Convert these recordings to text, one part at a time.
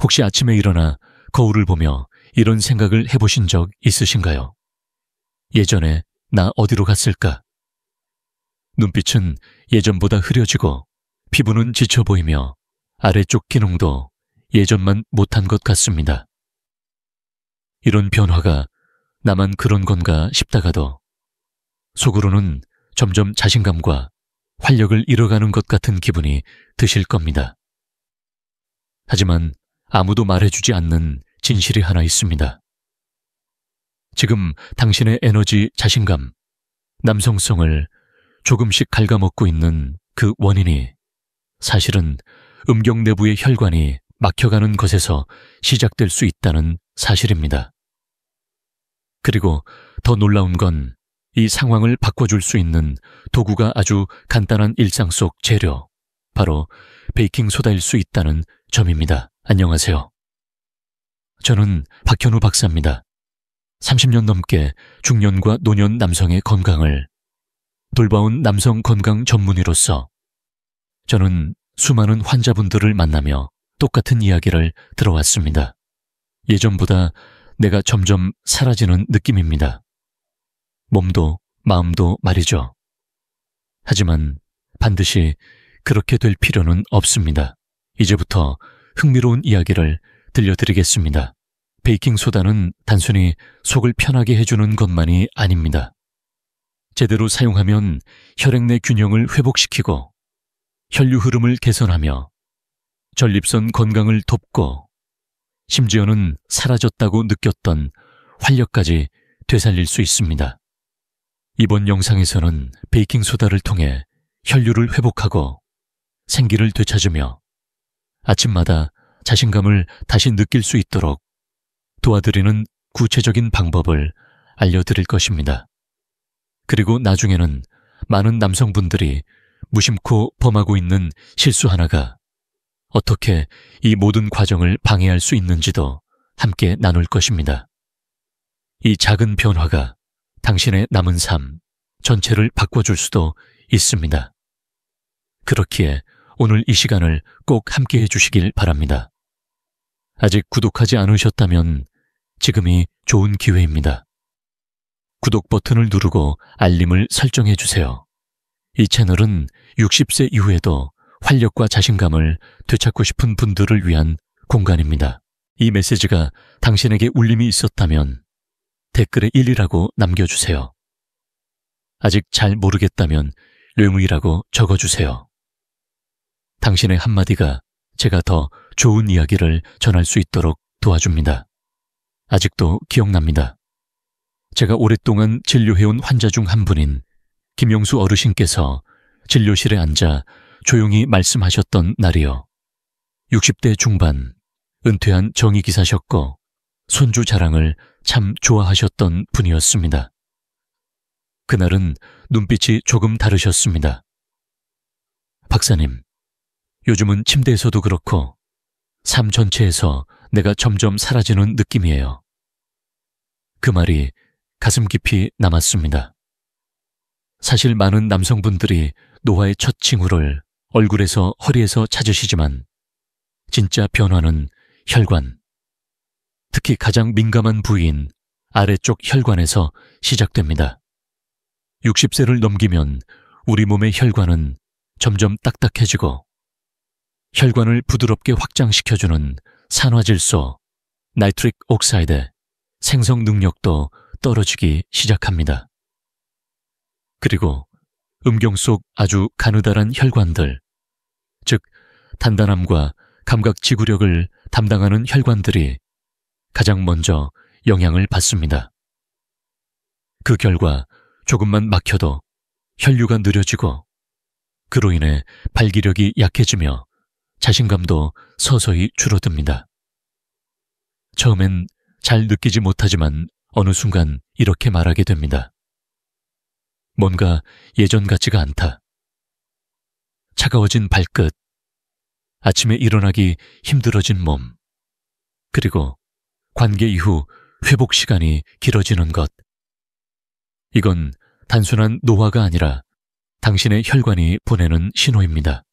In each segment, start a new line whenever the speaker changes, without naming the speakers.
혹시 아침에 일어나 거울을 보며 이런 생각을 해보신 적 있으신가요? 예전에 나 어디로 갔을까? 눈빛은 예전보다 흐려지고 피부는 지쳐 보이며 아래쪽 기능도 예전만 못한 것 같습니다. 이런 변화가 나만 그런 건가 싶다가도 속으로는 점점 자신감과 활력을 잃어가는 것 같은 기분이 드실 겁니다. 하지만 아무도 말해주지 않는 진실이 하나 있습니다. 지금 당신의 에너지, 자신감, 남성성을 조금씩 갉아먹고 있는 그 원인이 사실은 음경 내부의 혈관이 막혀가는 것에서 시작될 수 있다는 사실입니다. 그리고 더 놀라운 건 이 상황을 바꿔줄 수 있는 도구가 아주 간단한 일상 속 재료, 바로 베이킹소다일 수 있다는 점입니다. 안녕하세요. 저는 박현우 박사입니다. 30년 넘게 중년과 노년 남성의 건강을 돌봐온 남성 건강 전문의로서 저는 수많은 환자분들을 만나며 똑같은 이야기를 들어왔습니다. 예전보다 내가 점점 사라지는 느낌입니다. 몸도 마음도 말이죠. 하지만 반드시 그렇게 될 필요는 없습니다. 이제부터 흥미로운 이야기를 들려드리겠습니다. 베이킹소다는 단순히 속을 편하게 해주는 것만이 아닙니다. 제대로 사용하면 혈액 내 균형을 회복시키고 혈류 흐름을 개선하며 전립선 건강을 돕고 심지어는 사라졌다고 느꼈던 활력까지 되살릴 수 있습니다. 이번 영상에서는 베이킹소다를 통해 혈류를 회복하고 생기를 되찾으며 아침마다 자신감을 다시 느낄 수 있도록 도와드리는 구체적인 방법을 알려드릴 것입니다. 그리고 나중에는 많은 남성분들이 무심코 범하고 있는 실수 하나가 어떻게 이 모든 과정을 방해할 수 있는지도 함께 나눌 것입니다. 이 작은 변화가 당신의 남은 삶 전체를 바꿔줄 수도 있습니다. 그렇기에 오늘 이 시간을 꼭 함께 해주시길 바랍니다. 아직 구독하지 않으셨다면 지금이 좋은 기회입니다. 구독 버튼을 누르고 알림을 설정해 주세요. 이 채널은 60세 이후에도 활력과 자신감을 되찾고 싶은 분들을 위한 공간입니다. 이 메시지가 당신에게 울림이 있었다면 댓글에 1이라고 남겨주세요. 아직 잘 모르겠다면 뇌무이라고 적어주세요. 당신의 한마디가 제가 더 좋은 이야기를 전할 수 있도록 도와줍니다. 아직도 기억납니다. 제가 오랫동안 진료해온 환자 중 한 분인 김용수 어르신께서 진료실에 앉아 조용히 말씀하셨던 날이요. 60대 중반, 은퇴한 정의기사셨고 손주 자랑을 참 좋아하셨던 분이었습니다. 그날은 눈빛이 조금 다르셨습니다. 박사님, 요즘은 침대에서도 그렇고 삶 전체에서 내가 점점 사라지는 느낌이에요. 그 말이 가슴 깊이 남았습니다. 사실 많은 남성분들이 노화의 첫 징후를 얼굴에서 허리에서 찾으시지만 진짜 변화는 혈관, 특히 가장 민감한 부위인 아래쪽 혈관에서 시작됩니다. 60세를 넘기면 우리 몸의 혈관은 점점 딱딱해지고 혈관을 부드럽게 확장시켜주는 산화질소, 나이트릭 옥사이드, 생성 능력도 떨어지기 시작합니다. 그리고 음경 속 아주 가느다란 혈관들, 즉 단단함과 감각 지구력을 담당하는 혈관들이 가장 먼저 영향을 받습니다. 그 결과 조금만 막혀도 혈류가 느려지고 그로 인해 발기력이 약해지며 자신감도 서서히 줄어듭니다. 처음엔 잘 느끼지 못하지만 어느 순간 이렇게 말하게 됩니다. 뭔가 예전 같지가 않다. 차가워진 발끝, 아침에 일어나기 힘들어진 몸, 그리고 관계 이후 회복 시간이 길어지는 것. 이건 단순한 노화가 아니라 당신의 혈관이 보내는 신호입니다.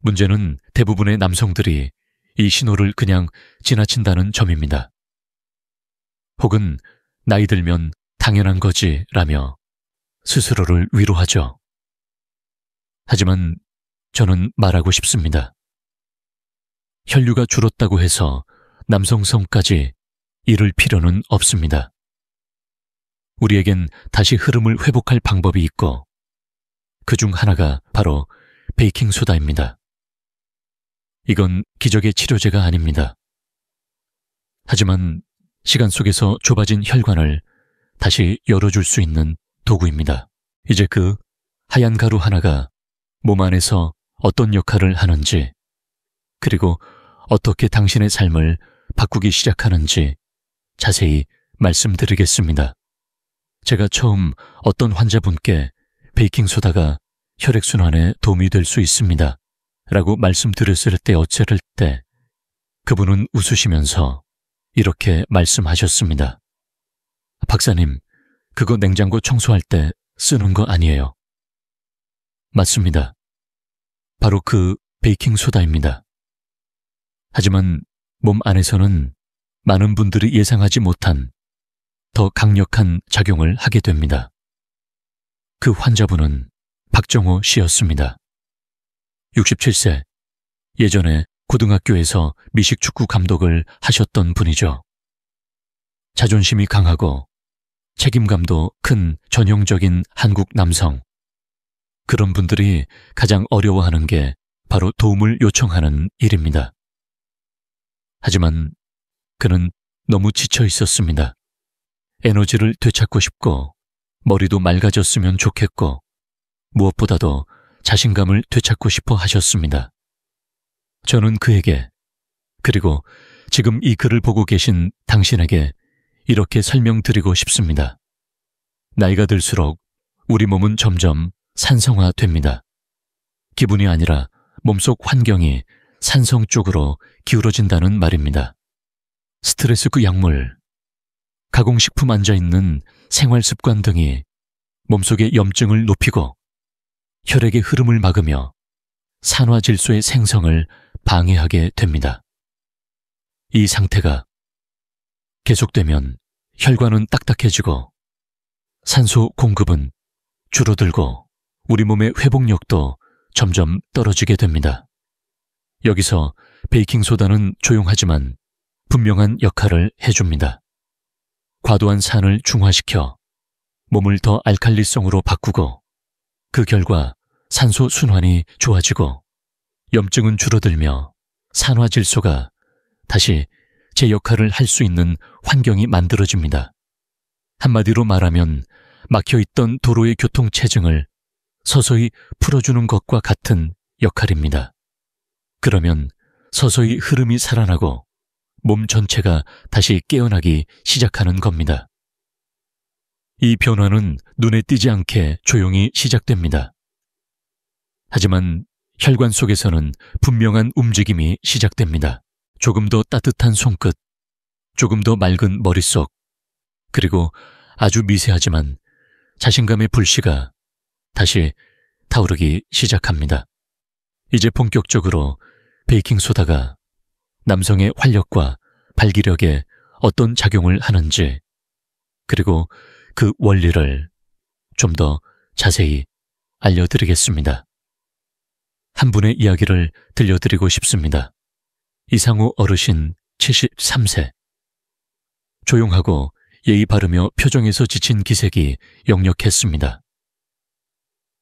문제는 대부분의 남성들이 이 신호를 그냥 지나친다는 점입니다. 혹은 나이 들면 당연한 거지라며 스스로를 위로하죠. 하지만 저는 말하고 싶습니다. 혈류가 줄었다고 해서 남성성까지 잃을 필요는 없습니다. 우리에겐 다시 흐름을 회복할 방법이 있고 그중 하나가 바로 베이킹소다입니다. 이건 기적의 치료제가 아닙니다. 하지만 시간 속에서 좁아진 혈관을 다시 열어줄 수 있는 도구입니다. 이제 그 하얀 가루 하나가 몸 안에서 어떤 역할을 하는지, 그리고 어떻게 당신의 삶을 바꾸기 시작하는지 자세히 말씀드리겠습니다. 제가 처음 어떤 환자분께 베이킹소다가 혈액순환에 도움이 될 수 있습니다 라고 말씀드렸을 때 어찌를 때 그분은 웃으시면서 이렇게 말씀하셨습니다. 박사님, 그거 냉장고 청소할 때 쓰는 거 아니에요? 맞습니다. 바로 그 베이킹소다입니다. 하지만 몸 안에서는 많은 분들이 예상하지 못한 더 강력한 작용을 하게 됩니다. 그 환자분은 박정호 씨였습니다. 67세, 예전에 고등학교에서 미식축구 감독을 하셨던 분이죠. 자존심이 강하고 책임감도 큰 전형적인 한국 남성. 그런 분들이 가장 어려워하는 게 바로 도움을 요청하는 일입니다. 하지만 그는 너무 지쳐 있었습니다. 에너지를 되찾고 싶고 머리도 맑아졌으면 좋겠고 무엇보다도 자신감을 되찾고 싶어 하셨습니다. 저는 그에게, 그리고 지금 이 글을 보고 계신 당신에게 이렇게 설명드리고 싶습니다. 나이가 들수록 우리 몸은 점점 산성화됩니다. 기분이 아니라 몸속 환경이 산성 쪽으로 기울어진다는 말입니다. 스트레스 그 약물, 가공식품 앉아있는 생활습관 등이 몸속의 염증을 높이고 혈액의 흐름을 막으며 산화질소의 생성을 방해하게 됩니다. 이 상태가 계속되면 혈관은 딱딱해지고 산소 공급은 줄어들고 우리 몸의 회복력도 점점 떨어지게 됩니다. 여기서 베이킹소다는 조용하지만 분명한 역할을 해줍니다. 과도한 산을 중화시켜 몸을 더 알칼리성으로 바꾸고 그 결과 산소 순환이 좋아지고 염증은 줄어들며 산화질소가 다시 제 역할을 할 수 있는 환경이 만들어집니다. 한마디로 말하면 막혀있던 도로의 교통체증을 서서히 풀어주는 것과 같은 역할입니다. 그러면 서서히 흐름이 살아나고 몸 전체가 다시 깨어나기 시작하는 겁니다. 이 변화는 눈에 띄지 않게 조용히 시작됩니다. 하지만 혈관 속에서는 분명한 움직임이 시작됩니다. 조금 더 따뜻한 손끝, 조금 더 맑은 머릿속, 그리고 아주 미세하지만 자신감의 불씨가 다시 타오르기 시작합니다. 이제 본격적으로 베이킹소다가 남성의 활력과 발기력에 어떤 작용을 하는지, 그리고 그 원리를 좀 더 자세히 알려드리겠습니다. 한 분의 이야기를 들려드리고 싶습니다. 이상우 어르신 73세. 조용하고 예의 바르며 표정에서 지친 기색이 역력했습니다.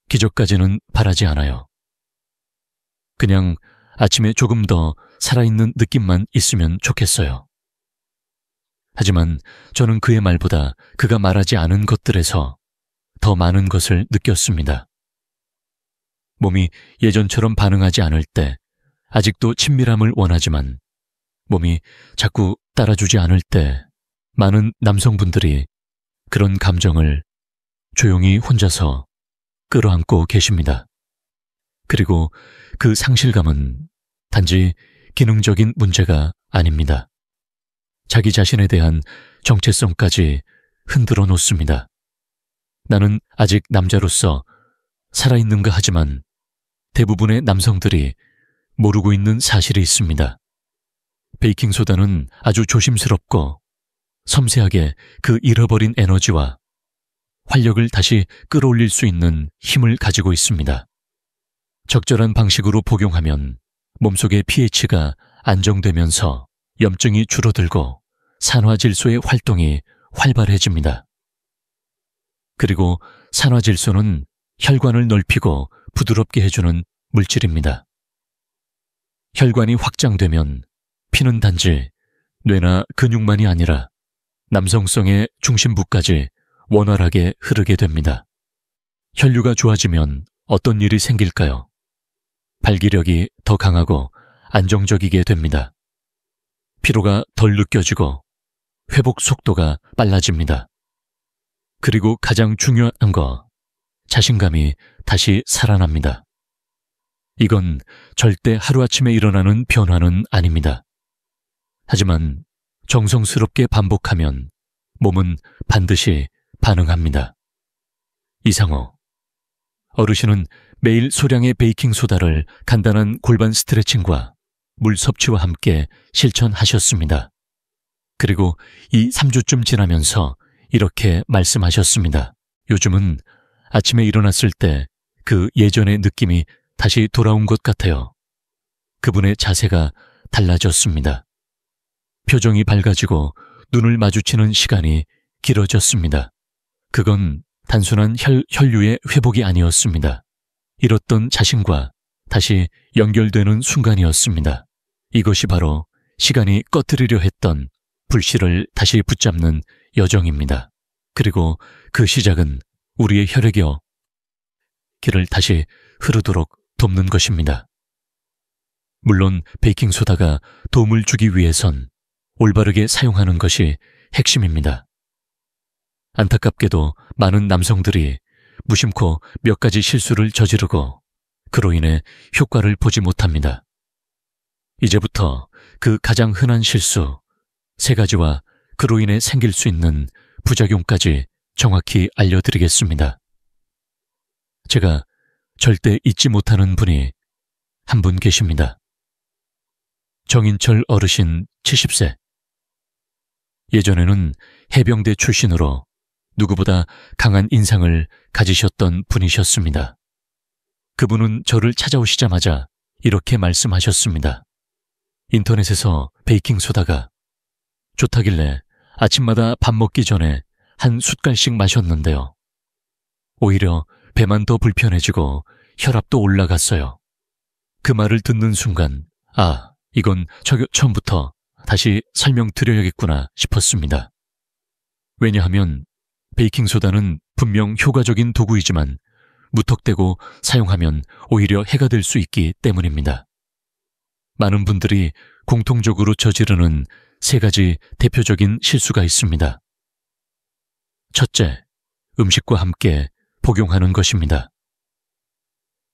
기적까지는 바라지 않아요. 그냥 아침에 조금 더 살아있는 느낌만 있으면 좋겠어요. 하지만 저는 그의 말보다 그가 말하지 않은 것들에서 더 많은 것을 느꼈습니다. 몸이 예전처럼 반응하지 않을 때 아직도 친밀함을 원하지만 몸이 자꾸 따라주지 않을 때 많은 남성분들이 그런 감정을 조용히 혼자서 끌어안고 계십니다. 그리고 그 상실감은 단지 기능적인 문제가 아닙니다. 자기 자신에 대한 정체성까지 흔들어 놓습니다. 나는 아직 남자로서 살아있는가 하지만 대부분의 남성들이 모르고 있는 사실이 있습니다. 베이킹소다는 아주 조심스럽고 섬세하게 그 잃어버린 에너지와 활력을 다시 끌어올릴 수 있는 힘을 가지고 있습니다. 적절한 방식으로 복용하면 몸속의 pH가 안정되면서 염증이 줄어들고 산화질소의 활동이 활발해집니다. 그리고 산화질소는 혈관을 넓히고 부드럽게 해주는 물질입니다. 혈관이 확장되면 피는 단지 뇌나 근육만이 아니라 남성성의 중심부까지 원활하게 흐르게 됩니다. 혈류가 좋아지면 어떤 일이 생길까요? 발기력이 더 강하고 안정적이게 됩니다. 피로가 덜 느껴지고 회복 속도가 빨라집니다. 그리고 가장 중요한 거, 자신감이 다시 살아납니다. 이건 절대 하루아침에 일어나는 변화는 아닙니다. 하지만 정성스럽게 반복하면 몸은 반드시 반응합니다. 이상호, 어르신은 매일 소량의 베이킹소다를 간단한 골반 스트레칭과 물 섭취와 함께 실천하셨습니다. 그리고 이 3주쯤 지나면서 이렇게 말씀하셨습니다. 요즘은 아침에 일어났을 때 그 예전의 느낌이 다시 돌아온 것 같아요. 그분의 자세가 달라졌습니다. 표정이 밝아지고 눈을 마주치는 시간이 길어졌습니다. 그건 단순한 혈류의 회복이 아니었습니다. 잃었던 자신과 다시 연결되는 순간이었습니다. 이것이 바로 시간이 꺼뜨리려 했던 불씨를 다시 붙잡는 여정입니다. 그리고 그 시작은 우리의 혈액여 길을 다시 흐르도록 돕는 것입니다. 물론 베이킹소다가 도움을 주기 위해선 올바르게 사용하는 것이 핵심입니다. 안타깝게도 많은 남성들이 무심코 몇 가지 실수를 저지르고 그로 인해 효과를 보지 못합니다. 이제부터 그 가장 흔한 실수 3가지와 그로 인해 생길 수 있는 부작용까지 정확히 알려드리겠습니다. 제가 절대 잊지 못하는 분이 한 분 계십니다. 정인철 어르신 70세. 예전에는 해병대 출신으로 누구보다 강한 인상을 가지셨던 분이셨습니다. 그분은 저를 찾아오시자마자 이렇게 말씀하셨습니다. 인터넷에서 베이킹소다가 좋다길래 아침마다 밥 먹기 전에 한 숟갈씩 마셨는데요. 오히려 배만 더 불편해지고 혈압도 올라갔어요. 그 말을 듣는 순간 이건 처음부터 다시 설명드려야겠구나 싶었습니다. 왜냐하면 베이킹소다는 분명 효과적인 도구이지만 무턱대고 사용하면 오히려 해가 될 수 있기 때문입니다. 많은 분들이 공통적으로 저지르는 3가지 대표적인 실수가 있습니다. 첫째, 음식과 함께 복용하는 것입니다.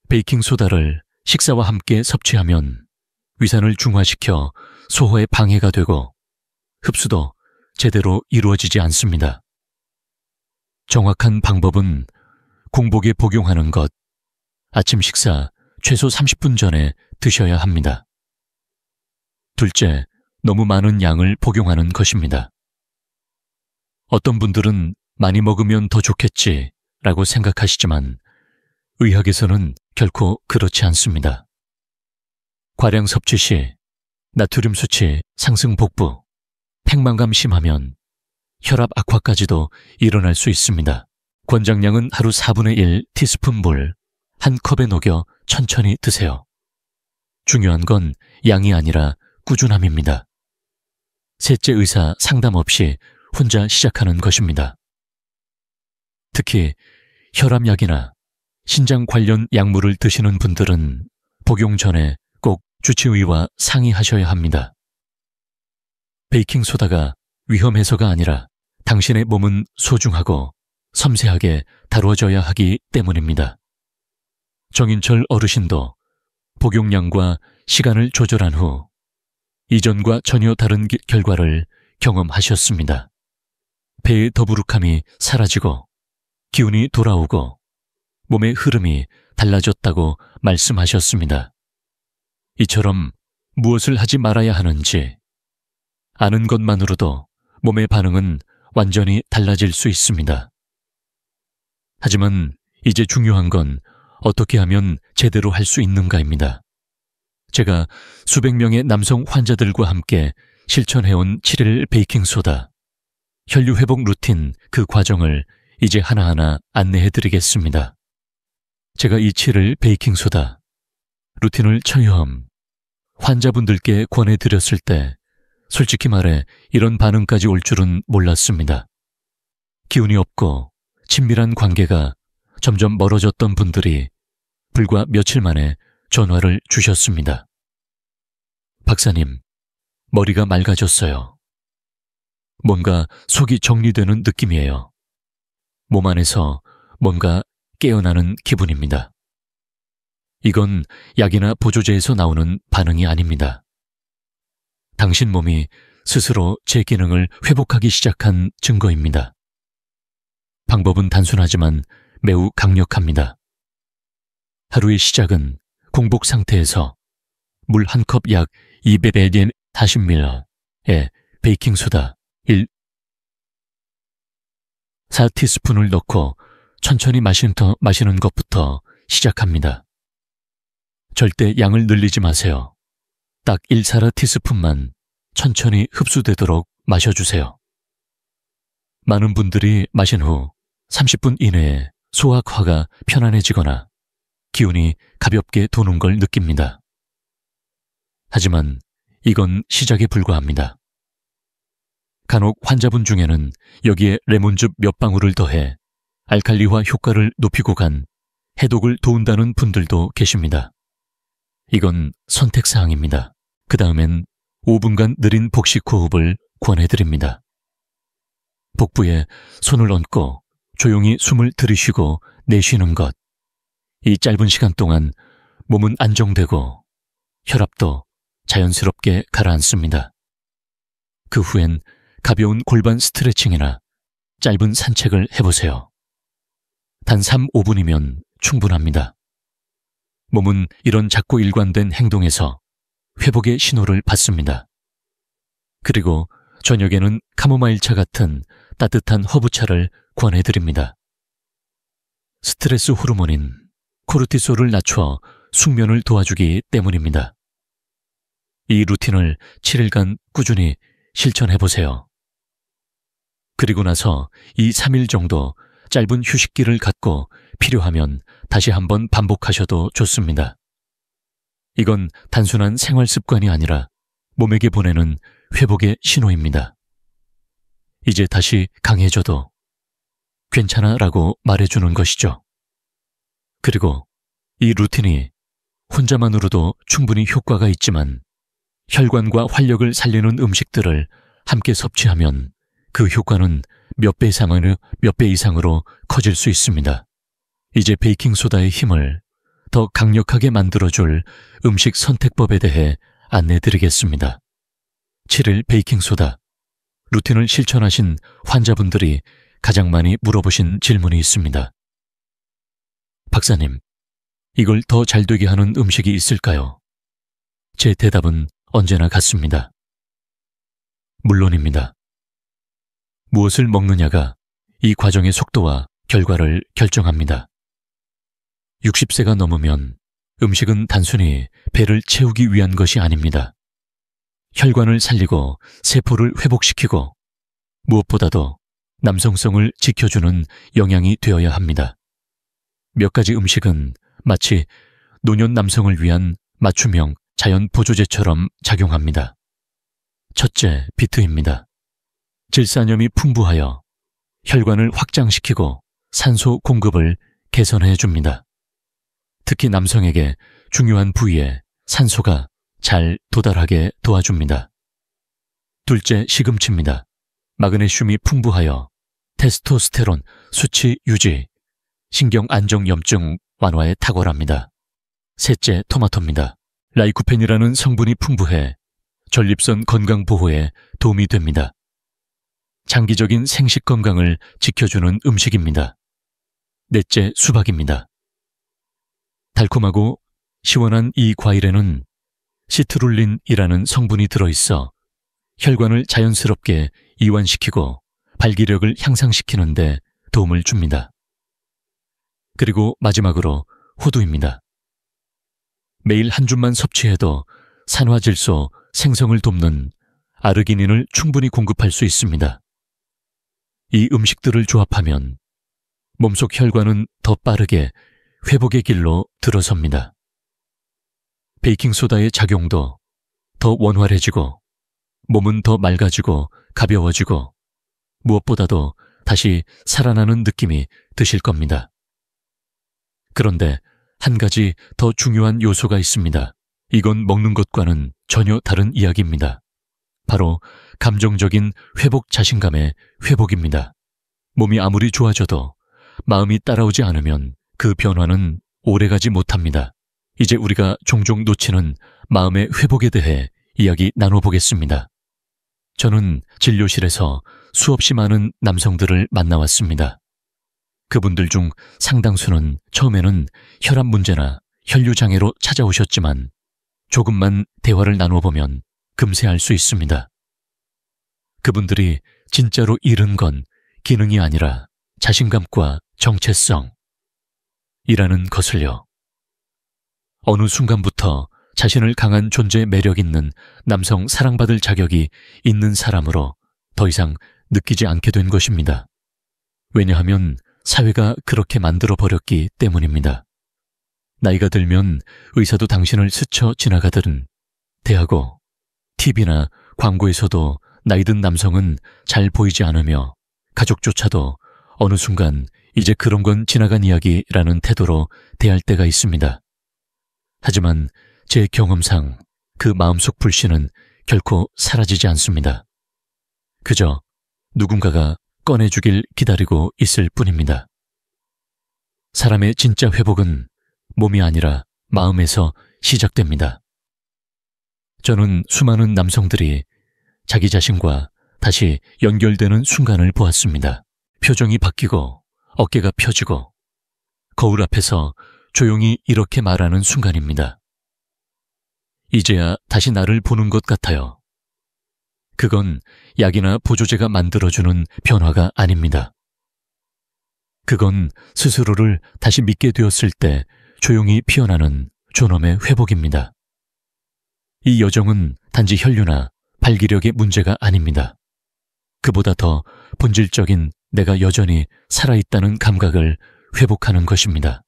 베이킹소다를 식사와 함께 섭취하면 위산을 중화시켜 소화에 방해가 되고 흡수도 제대로 이루어지지 않습니다. 정확한 방법은 공복에 복용하는 것, 아침 식사 최소 30분 전에 드셔야 합니다. 둘째, 너무 많은 양을 복용하는 것입니다. 어떤 분들은 많이 먹으면 더 좋겠지 라고 생각하시지만 의학에서는 결코 그렇지 않습니다. 과량 섭취 시 나트륨 수치 상승 복부, 팽만감 심하면 혈압 악화까지도 일어날 수 있습니다. 권장량은 하루 4분의 1 티스푼 물, 한 컵에 녹여 천천히 드세요. 중요한 건 양이 아니라 꾸준함입니다. 셋째 의사 상담 없이 혼자 시작하는 것입니다. 특히 혈압약이나 신장 관련 약물을 드시는 분들은 복용 전에 꼭 주치의와 상의하셔야 합니다. 베이킹소다가 위험해서가 아니라 당신의 몸은 소중하고 섬세하게 다뤄져야 하기 때문입니다. 정인철 어르신도 복용량과 시간을 조절한 후 이전과 전혀 다른 결과를 경험하셨습니다. 배의 더부룩함이 사라지고 기운이 돌아오고 몸의 흐름이 달라졌다고 말씀하셨습니다. 이처럼 무엇을 하지 말아야 하는지 아는 것만으로도 몸의 반응은 완전히 달라질 수 있습니다. 하지만 이제 중요한 건 어떻게 하면 제대로 할 수 있는가입니다. 제가 수백 명의 남성 환자들과 함께 실천해온 7일 베이킹소다, 혈류회복 루틴 그 과정을 이제 하나하나 안내해드리겠습니다. 제가 이 7일 베이킹소다 루틴을 처음 환자분들께 권해드렸을 때 솔직히 말해 이런 반응까지 올 줄은 몰랐습니다. 기운이 없고 친밀한 관계가 점점 멀어졌던 분들이 불과 며칠 만에 전화를 주셨습니다. 박사님, 머리가 맑아졌어요. 뭔가 속이 정리되는 느낌이에요. 몸 안에서 뭔가 깨어나는 기분입니다. 이건 약이나 보조제에서 나오는 반응이 아닙니다. 당신 몸이 스스로 제 기능을 회복하기 시작한 증거입니다. 방법은 단순하지만 매우 강력합니다. 하루의 시작은 공복 상태에서 물 한 컵 약 240ml에 베이킹소다 4티스푼을 넣고 천천히 마시는 것부터 시작합니다. 절대 양을 늘리지 마세요. 딱 1/4티스푼만 천천히 흡수되도록 마셔주세요. 많은 분들이 마신 후 30분 이내에 소화가 편안해지거나 기운이 가볍게 도는 걸 느낍니다. 하지만 이건 시작에 불과합니다. 간혹 환자분 중에는 여기에 레몬즙 몇 방울을 더해 알칼리화 효과를 높이고 간 해독을 도운다는 분들도 계십니다. 이건 선택사항입니다. 그 다음엔 5분간 느린 복식 호흡을 권해드립니다. 복부에 손을 얹고 조용히 숨을 들이쉬고 내쉬는 것. 이 짧은 시간 동안 몸은 안정되고 혈압도 자연스럽게 가라앉습니다. 그 후엔 가벼운 골반 스트레칭이나 짧은 산책을 해보세요. 단 3, 5분이면 충분합니다. 몸은 이런 작고 일관된 행동에서 회복의 신호를 받습니다. 그리고 저녁에는 카모마일차 같은 따뜻한 허브차를 권해드립니다. 스트레스 호르몬인 코르티솔을 낮춰 숙면을 도와주기 때문입니다. 이 루틴을 7일간 꾸준히 실천해보세요. 그리고 나서 2, 3일 정도 짧은 휴식기를 갖고 필요하면 다시 한번 반복하셔도 좋습니다. 이건 단순한 생활 습관이 아니라 몸에게 보내는 회복의 신호입니다. 이제 다시 강해져도 괜찮아 라고 말해주는 것이죠. 그리고 이 루틴이 혼자만으로도 충분히 효과가 있지만 혈관과 활력을 살리는 음식들을 함께 섭취하면 그 효과는 몇 배 이상으로 커질 수 있습니다. 이제 베이킹소다의 힘을 더 강력하게 만들어줄 음식 선택법에 대해 안내드리겠습니다. 7일 베이킹소다 루틴을 실천하신 환자분들이 가장 많이 물어보신 질문이 있습니다. 박사님, 이걸 더 잘되게 하는 음식이 있을까요? 제 대답은 언제나 같습니다. 물론입니다. 무엇을 먹느냐가 이 과정의 속도와 결과를 결정합니다. 60세가 넘으면 음식은 단순히 배를 채우기 위한 것이 아닙니다. 혈관을 살리고 세포를 회복시키고 무엇보다도 남성성을 지켜주는 영양이 되어야 합니다. 몇 가지 음식은 마치 노년 남성을 위한 맞춤형 자연 보조제처럼 작용합니다. 첫째, 비트입니다. 질산염이 풍부하여 혈관을 확장시키고 산소 공급을 개선해 줍니다. 특히 남성에게 중요한 부위에 산소가 잘 도달하게 도와줍니다. 둘째, 시금치입니다. 마그네슘이 풍부하여 테스토스테론 수치 유지, 신경 안정염증 완화에 탁월합니다. 셋째, 토마토입니다. 라이코펜이라는 성분이 풍부해 전립선 건강 보호에 도움이 됩니다. 장기적인 생식 건강을 지켜주는 음식입니다. 넷째, 수박입니다. 달콤하고 시원한 이 과일에는 시트룰린이라는 성분이 들어있어 혈관을 자연스럽게 이완시키고 발기력을 향상시키는데 도움을 줍니다. 그리고 마지막으로 호두입니다. 매일 한 줌만 섭취해도 산화질소 생성을 돕는 아르기닌을 충분히 공급할 수 있습니다. 이 음식들을 조합하면 몸속 혈관은 더 빠르게 회복의 길로 들어섭니다. 베이킹소다의 작용도 더 원활해지고 몸은 더 맑아지고 가벼워지고 무엇보다도 다시 살아나는 느낌이 드실 겁니다. 그런데 한 가지 더 중요한 요소가 있습니다. 이건 먹는 것과는 전혀 다른 이야기입니다. 바로 감정적인 회복 자신감의 회복입니다. 몸이 아무리 좋아져도 마음이 따라오지 않으면 그 변화는 오래가지 못합니다. 이제 우리가 종종 놓치는 마음의 회복에 대해 이야기 나눠보겠습니다. 저는 진료실에서 수없이 많은 남성들을 만나왔습니다. 그분들 중 상당수는 처음에는 혈압 문제나 혈류장애로 찾아오셨지만 조금만 대화를 나눠보면 금세 알 수 있습니다. 그분들이 진짜로 잃은 건 기능이 아니라 자신감과 정체성이라는 것을요. 어느 순간부터 자신을 강한 존재 매력 있는 남성 사랑받을 자격이 있는 사람으로 더 이상 느끼지 않게 된 것입니다. 왜냐하면 사회가 그렇게 만들어버렸기 때문입니다. 나이가 들면 의사도 당신을 스쳐 지나가듯은 대하고 TV나 광고에서도 나이든 남성은 잘 보이지 않으며 가족조차도 어느 순간 이제 그런 건 지나간 이야기라는 태도로 대할 때가 있습니다. 하지만 제 경험상 그 마음속 불신은 결코 사라지지 않습니다. 그저 누군가가 꺼내주길 기다리고 있을 뿐입니다. 사람의 진짜 회복은 몸이 아니라 마음에서 시작됩니다. 저는 수많은 남성들이 자기 자신과 다시 연결되는 순간을 보았습니다. 표정이 바뀌고 어깨가 펴지고 거울 앞에서 조용히 이렇게 말하는 순간입니다. 이제야 다시 나를 보는 것 같아요. 그건 약이나 보조제가 만들어주는 변화가 아닙니다. 그건 스스로를 다시 믿게 되었을 때 조용히 피어나는 존엄의 회복입니다. 이 여정은 단지 혈류나 발기력의 문제가 아닙니다. 그보다 더 본질적인 내가 여전히 살아있다는 감각을 회복하는 것입니다.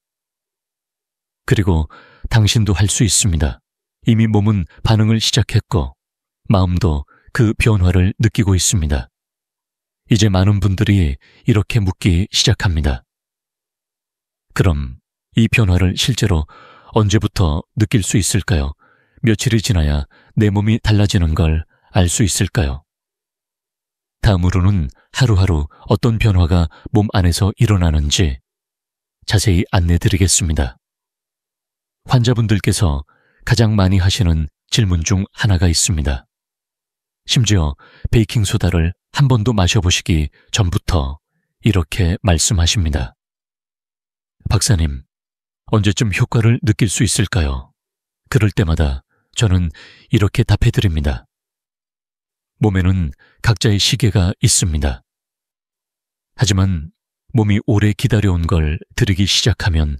그리고 당신도 할 수 있습니다. 이미 몸은 반응을 시작했고 마음도 그 변화를 느끼고 있습니다. 이제 많은 분들이 이렇게 묻기 시작합니다. 그럼 이 변화를 실제로 언제부터 느낄 수 있을까요? 며칠이 지나야 내 몸이 달라지는 걸 알 수 있을까요? 다음으로는 하루하루 어떤 변화가 몸 안에서 일어나는지 자세히 안내드리겠습니다. 환자분들께서 가장 많이 하시는 질문 중 하나가 있습니다. 심지어 베이킹소다를 한 번도 마셔보시기 전부터 이렇게 말씀하십니다. 박사님, 언제쯤 효과를 느낄 수 있을까요? 그럴 때마다 저는 이렇게 답해드립니다. 몸에는 각자의 시계가 있습니다. 하지만 몸이 오래 기다려온 걸 들이기 시작하면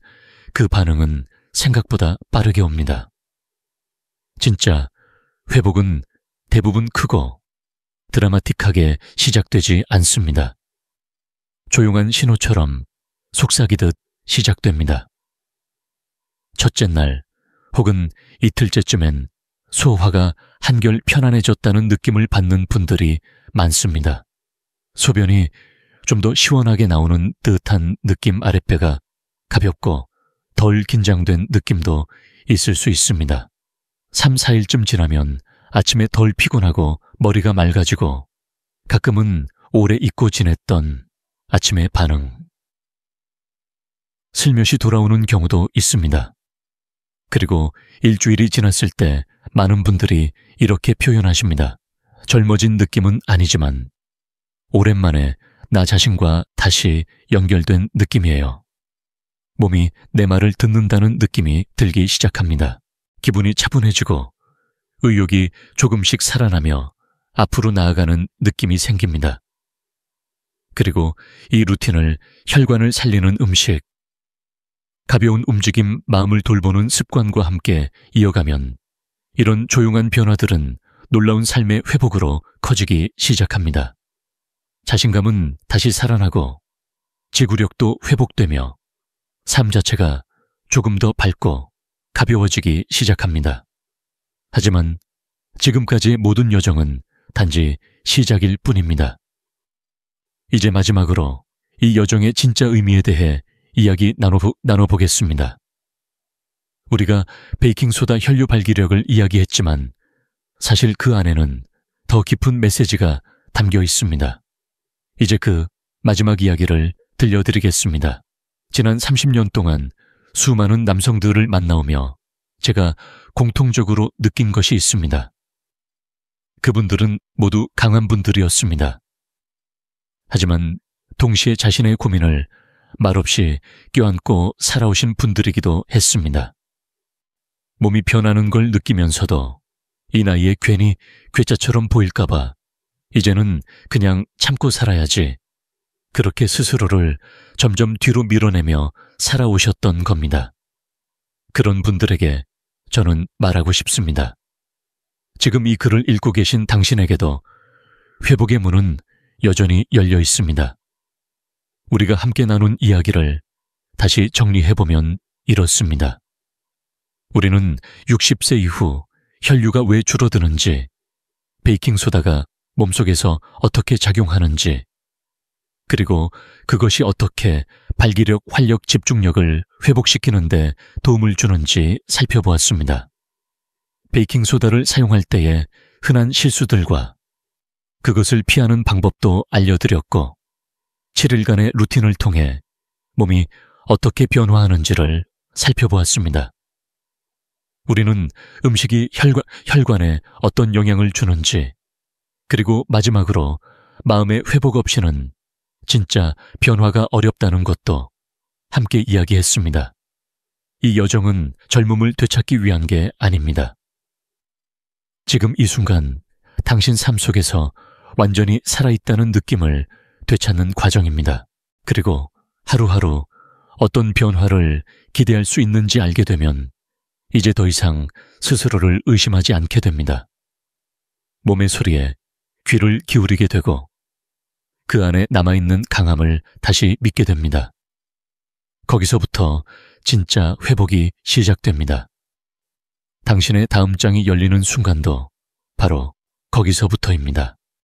그 반응은 생각보다 빠르게 옵니다. 진짜 회복은 대부분 크고 드라마틱하게 시작되지 않습니다. 조용한 신호처럼 속삭이듯 시작됩니다. 첫째 날 혹은 이틀째쯤엔 소화가 한결 편안해졌다는 느낌을 받는 분들이 많습니다. 소변이 좀 더 시원하게 나오는 듯한 느낌 아랫배가 가볍고 덜 긴장된 느낌도 있을 수 있습니다. 3, 4일쯤 지나면 아침에 덜 피곤하고 머리가 맑아지고 가끔은 오래 잊고 지냈던 아침의 반응. 슬며시 돌아오는 경우도 있습니다. 그리고 일주일이 지났을 때 많은 분들이 이렇게 표현하십니다. 젊어진 느낌은 아니지만 오랜만에 나 자신과 다시 연결된 느낌이에요. 몸이 내 말을 듣는다는 느낌이 들기 시작합니다. 기분이 차분해지고 의욕이 조금씩 살아나며 앞으로 나아가는 느낌이 생깁니다. 그리고 이 루틴을 혈관을 살리는 음식, 가벼운 움직임, 마음을 돌보는 습관과 함께 이어가면 이런 조용한 변화들은 놀라운 삶의 회복으로 커지기 시작합니다. 자신감은 다시 살아나고 지구력도 회복되며 삶 자체가 조금 더 밝고 가벼워지기 시작합니다. 하지만 지금까지의 모든 여정은 단지 시작일 뿐입니다. 이제 마지막으로 이 여정의 진짜 의미에 대해 이야기 나눠보겠습니다. 우리가 베이킹소다 혈류 발기력을 이야기했지만 사실 그 안에는 더 깊은 메시지가 담겨 있습니다. 이제 그 마지막 이야기를 들려드리겠습니다. 지난 30년 동안 수많은 남성들을 만나오며 제가 공통적으로 느낀 것이 있습니다. 그분들은 모두 강한 분들이었습니다. 하지만 동시에 자신의 고민을 말없이 껴안고 살아오신 분들이기도 했습니다. 몸이 변하는 걸 느끼면서도 이 나이에 괜히 괴짜처럼 보일까봐 이제는 그냥 참고 살아야지, 그렇게 스스로를 점점 뒤로 밀어내며 살아오셨던 겁니다. 그런 분들에게 저는 말하고 싶습니다. 지금 이 글을 읽고 계신 당신에게도 회복의 문은 여전히 열려 있습니다. 우리가 함께 나눈 이야기를 다시 정리해보면 이렇습니다. 우리는 60세 이후 혈류가 왜 줄어드는지, 베이킹소다가 몸속에서 어떻게 작용하는지, 그리고 그것이 어떻게 발기력, 활력, 집중력을 회복시키는데 도움을 주는지 살펴보았습니다. 베이킹소다를 사용할 때의 흔한 실수들과 그것을 피하는 방법도 알려드렸고, 7일간의 루틴을 통해 몸이 어떻게 변화하는지를 살펴보았습니다. 우리는 음식이 혈관에 어떤 영향을 주는지, 그리고 마지막으로 마음의 회복 없이는 진짜 변화가 어렵다는 것도 함께 이야기했습니다. 이 여정은 젊음을 되찾기 위한 게 아닙니다. 지금 이 순간 당신 삶 속에서 완전히 살아있다는 느낌을 되찾는 과정입니다. 그리고 하루하루 어떤 변화를 기대할 수 있는지 알게 되면 이제 더 이상 스스로를 의심하지 않게 됩니다. 몸의 소리에 귀를 기울이게 되고 그 안에 남아있는 강함을 다시 믿게 됩니다. 거기서부터 진짜 회복이 시작됩니다. 당신의 다음 장이 열리는 순간도 바로 거기서부터입니다.